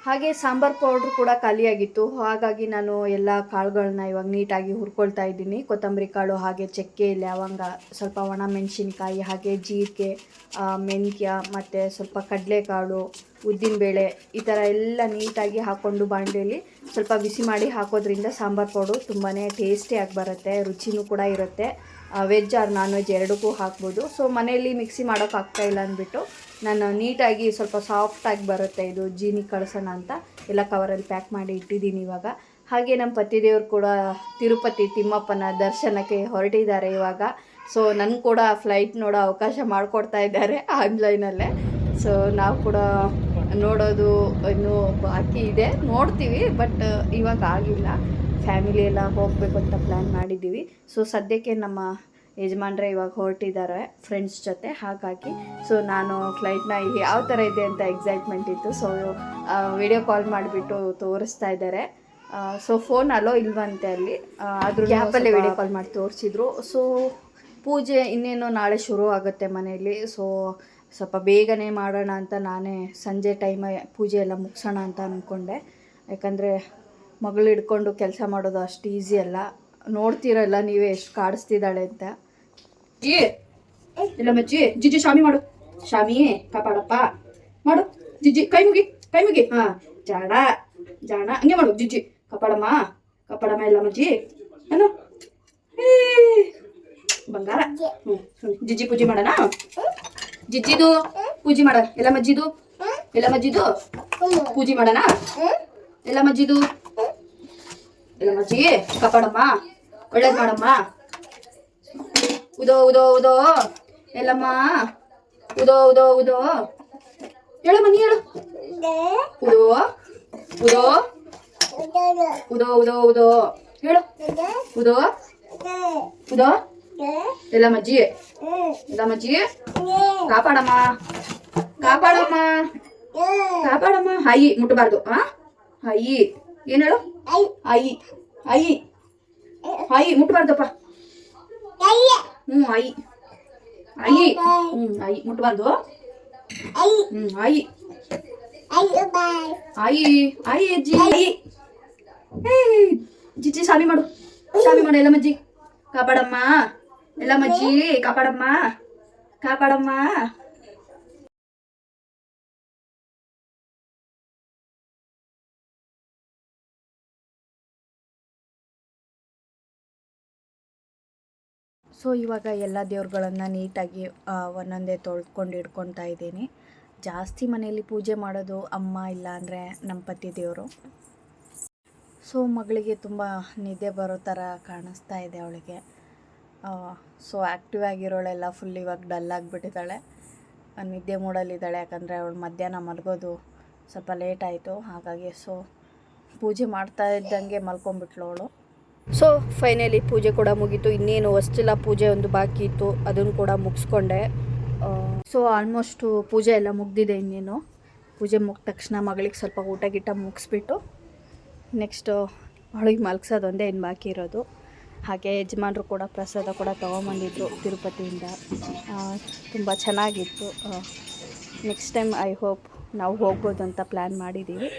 ಹಾಗೆ ಸಾಂಬಾರ್ ಪೌಡ್ರ್ ಕೂಡ ಖಾಲಿಯಾಗಿತ್ತು. ಹಾಗಾಗಿ ನಾನು ಎಲ್ಲ ಕಾಳುಗಳನ್ನ ಇವಾಗ ನೀಟಾಗಿ ಹುರ್ಕೊಳ್ತಾ ಇದ್ದೀನಿ. ಕೊತ್ತಂಬರಿ ಕಾಳು, ಹಾಗೆ ಚಕ್ಕೆ, ಲವಂಗ, ಸ್ವಲ್ಪ ಒಣ ಮೆಣಸಿನ್ಕಾಯಿ, ಹಾಗೆ ಜೀರಿಗೆ, ಮೆಂತ್ಯ ಮತ್ತು ಸ್ವಲ್ಪ ಕಡಲೆಕಾಳು, ಉದ್ದಿನಬೇಳೆ, ಈ ಥರ ಎಲ್ಲ ನೀಟಾಗಿ ಹಾಕ್ಕೊಂಡು ಬಾಣಲೆಯಲ್ಲಿ ಸ್ವಲ್ಪ ಬಿಸಿ ಮಾಡಿ ಹಾಕೋದ್ರಿಂದ ಸಾಂಬಾರ್ ಪೌಡ್ರು ತುಂಬಾ ಟೇಸ್ಟಿಯಾಗಿ ಬರುತ್ತೆ, ರುಚಿನೂ ಕೂಡ ಇರುತ್ತೆ. ವೆಜ್ ಆರ್ ನಾನ್ ವೆಜ್ ಎರಡಕ್ಕೂ ಹಾಕ್ಬೋದು. ಸೊ ಮನೆಯಲ್ಲಿ ಮಿಕ್ಸಿ ಮಾಡೋಕ್ಕಾಗ್ತಾಯಿಲ್ಲ ಅಂದ್ಬಿಟ್ಟು ನಾನು ನೀಟಾಗಿ ಸ್ವಲ್ಪ ಸಾಫ್ಟಾಗಿ ಬರುತ್ತೆ ಇದು ಜೀನಿ ಕಳ್ಸೋಣ ಅಂತ ಎಲ್ಲ ಕವರಲ್ಲಿ ಪ್ಯಾಕ್ ಮಾಡಿ ಇಟ್ಟಿದ್ದೀನಿ ಇವಾಗ. ಹಾಗೆ ನಮ್ಮ ಪತಿದೇವರು ಕೂಡ ತಿರುಪತಿ ತಿಮ್ಮಪ್ಪನ ದರ್ಶನಕ್ಕೆ ಹೊರಟಿದ್ದಾರೆ ಇವಾಗ. ಸೊ ನನಗೆ ಕೂಡ ಫ್ಲೈಟ್ ನೋಡೋ ಅವಕಾಶ ಮಾಡಿಕೊಡ್ತಾ ಇದ್ದಾರೆ ಆನ್ಲೈನಲ್ಲೇ. ಸೊ ನಾವು ಕೂಡ ನೋಡೋದು ಇನ್ನೂ ಬಾಕಿ ಇದೆ, ನೋಡ್ತೀವಿ, ಬಟ್ ಇವಾಗ ಆಗಿಲ್ಲ. ಫ್ಯಾಮಿಲಿ ಎಲ್ಲ ಹೋಗಬೇಕು ಅಂತ ಪ್ಲ್ಯಾನ್ ಮಾಡಿದ್ದೀವಿ. ಸೊ ಸದ್ಯಕ್ಕೆ ನಮ್ಮ ಯಜಮಾನ್ರೆ ಇವಾಗ ಹೊರಟಿದ್ದಾರೆ ಫ್ರೆಂಡ್ಸ್ ಜೊತೆ. ಹಾಗಾಗಿ ಸೊ ನಾನು ಫ್ಲೈಟ್ನ ಯಾವ ಥರ ಇದೆ ಅಂತ ಎಕ್ಸೈಟ್ಮೆಂಟ್ ಇತ್ತು. ಸೊ ವಿಡಿಯೋ ಕಾಲ್ ಮಾಡಿಬಿಟ್ಟು ತೋರಿಸ್ತಾ ಇದ್ದಾರೆ. ಸೊ ಫೋನ್ ಅಲೋ ಇಲ್ವಂತೆ ಅಲ್ಲಿ, ಅದ್ರ ಗ್ಯಾಪಲ್ಲೇ ವಿಡಿಯೋ ಕಾಲ್ ಮಾಡಿ ತೋರಿಸಿದ್ರು. ಸೊ ಪೂಜೆ ಇನ್ನೇನೋ ನಾಳೆ ಶುರು ಆಗುತ್ತೆ ಮನೆಯಲ್ಲಿ. ಸೊ ಸ್ವಲ್ಪ ಬೇಗನೆ ಮಾಡೋಣ ಅಂತ ನಾನೇ ಸಂಜೆ ಟೈಮ ಪೂಜೆ ಎಲ್ಲ ಮುಗಿಸೋಣ ಅಂತ ಅಂದ್ಕೊಂಡೆ. ಯಾಕಂದರೆ ಮಗಳು ಹಿಡ್ಕೊಂಡು ಕೆಲಸ ಮಾಡೋದು ಅಷ್ಟು ಈಸಿ ಅಲ್ಲ. ನೋಡ್ತೀರಲ್ಲ ನೀವೇ ಎಷ್ಟು ಕಾಡಿಸ್ತಿದ್ದಾಳೆ ಅಂತ. ಇಲ್ಲ ಮಜ್ಜಿ, ಜಿಜ್ಜಿ ಶಾಮಿ ಮಾಡು, ಶಾಮಿ ಕಾಪಾಡಪ್ಪ ಮಾಡು, ಜಿಜ್ಜಿ ಕೈ ಮುಗಿ. ಹಾಂ, ಜಾಣ ಹಂಗೆ ಮಾಡು, ಜಿಜ್ಜಿ ಕಾಪಾಡಮ್ಮ ಇಲ್ಲ ಮಜ್ಜಿ ಏನು ಬಂಗಾರ. ಜಿಜ್ಜಿ ಪೂಜೆ ಮಾಡೋಣ, ಜಿಜ್ಜಿದು ಪೂಜೆ ಮಾಡ, ಎಲ್ಲ ಮಜ್ಜಿದು ಪೂಜೆ ಮಾಡೋಣ, ಎಲ್ಲ ಮಜ್ಜಿದು ಎಲ್ಲ ಮಜ್ಜಿ ಕಾಪಾಡಮ್ಮ, ಒಳ್ಳೇದು ಮಾಡಮ್ಮ, ಉದೋ ಎಲ್ಲಮ್ಮ, ಉದೋ ಹೇಳಮ್ಮ, ನೀ ಹೇಳು, ಉದೋ ಹೇಳು, ಉದೋ ಎಲ್ಲ ಮಜ್ಜಿ ಕಾಪಾಡಮ್ಮ, ಹಾಯಿ ಮುಟ್ಟಬಾರ್ದು. ಹಾಯಿ ಏನು ಹೇಳು, ಹಾಯಿ ಮುಟ್ಟಬಾರ್ದಪ್ಪ. ಹಾಯಿ ಮುಟ್ಟಬಾರ್ದು. ಅಜ್ಜಿ ಜಿಜ್ಜಿ ಶಾಮಿ ಮಾಡು, ಎಲ್ಲ ಮಜ್ಜಿ ಕಾಪಾಡಮ್ಮ, ಎಲ್ಲ ಮಜ್ಜಿ ಕಾಪಾಡಮ್ಮ. ಸೊ ಇವಾಗ ಎಲ್ಲ ದೇವ್ರುಗಳನ್ನು ನೀಟಾಗಿ ಒಂದೊಂದೇ ತೊಳ್ಕೊಂಡು ಇಟ್ಕೊತಾ ಇದ್ದೀನಿ. ಜಾಸ್ತಿ ಮನೆಯಲ್ಲಿ ಪೂಜೆ ಮಾಡೋದು ಅಮ್ಮ, ಇಲ್ಲ ಅಂದರೆ ನಮ್ಮ ಪತಿ ದೇವರು. ಸೊ ಮಗಳಿಗೆ ತುಂಬ ನಿದ್ದೆ ಬರೋ ಥರ ಕಾಣಿಸ್ತಾ ಇದೆ ಅವಳಿಗೆ. ಸೊ ಆ್ಯಕ್ಟಿವ್ ಆಗಿರೋಳೆಲ್ಲ ಫುಲ್ ಇವಾಗ ಡಲ್ ಆಗಿಬಿಟ್ಟಿದ್ದಾಳೆ, ನಿದ್ದೆ ಮೂಡಲ್ಲಿದ್ದಾಳೆ. ಯಾಕಂದರೆ ಅವಳು ಮಧ್ಯಾಹ್ನ ಮಲಗೋದು ಸ್ವಲ್ಪ ಲೇಟ್ ಆಯಿತು. ಹಾಗಾಗಿ ಸೊ ಪೂಜೆ ಮಾಡ್ತಾ ಇದ್ದಂಗೆ ಮಲ್ಕೊಂಡ್ಬಿಟ್ಲು ಅವಳು. ಸೊ ಫೈನಲಿ ಪೂಜೆ ಕೂಡ ಮುಗೀತು. ಇನ್ನೇನು ವಸ್ತಿಲ ಪೂಜೆ ಒಂದು ಬಾಕಿ ಇತ್ತು, ಅದನ್ನು ಕೂಡ ಮುಗಿಸ್ಕೊಂಡೆ. ಸೊ ಆಲ್ಮೋಸ್ಟು ಪೂಜೆ ಎಲ್ಲ ಮುಗ್ದಿದೆ. ಇನ್ನೇನು ಪೂಜೆ ಮುಗಿದ ತಕ್ಷಣ ಮಗಳಿಗೆ ಸ್ವಲ್ಪ ಊಟ ಮುಗಿಸ್ಬಿಟ್ಟು ನೆಕ್ಸ್ಟು ಅವಳಿಗೆ ಮಲಗ್ಸೋದೊಂದೇ ಇನ್ನು ಬಾಕಿ ಇರೋದು. ಹಾಗೆ ಯಜಮಾನ್ರು ಕೂಡ ಪ್ರಸಾದ ಕೂಡ ತೊಗೊಂಬಂದಿದ್ರು ತಿರುಪತಿಯಿಂದ, ತುಂಬ ಚೆನ್ನಾಗಿತ್ತು. ನೆಕ್ಸ್ಟ್ ಟೈಮ್ ಐ ಹೋಪ್ ನಾವು ಹೋಗ್ಬೋದು ಅಂತ ಪ್ಲ್ಯಾನ್ ಮಾಡಿದ್ದೀವಿ.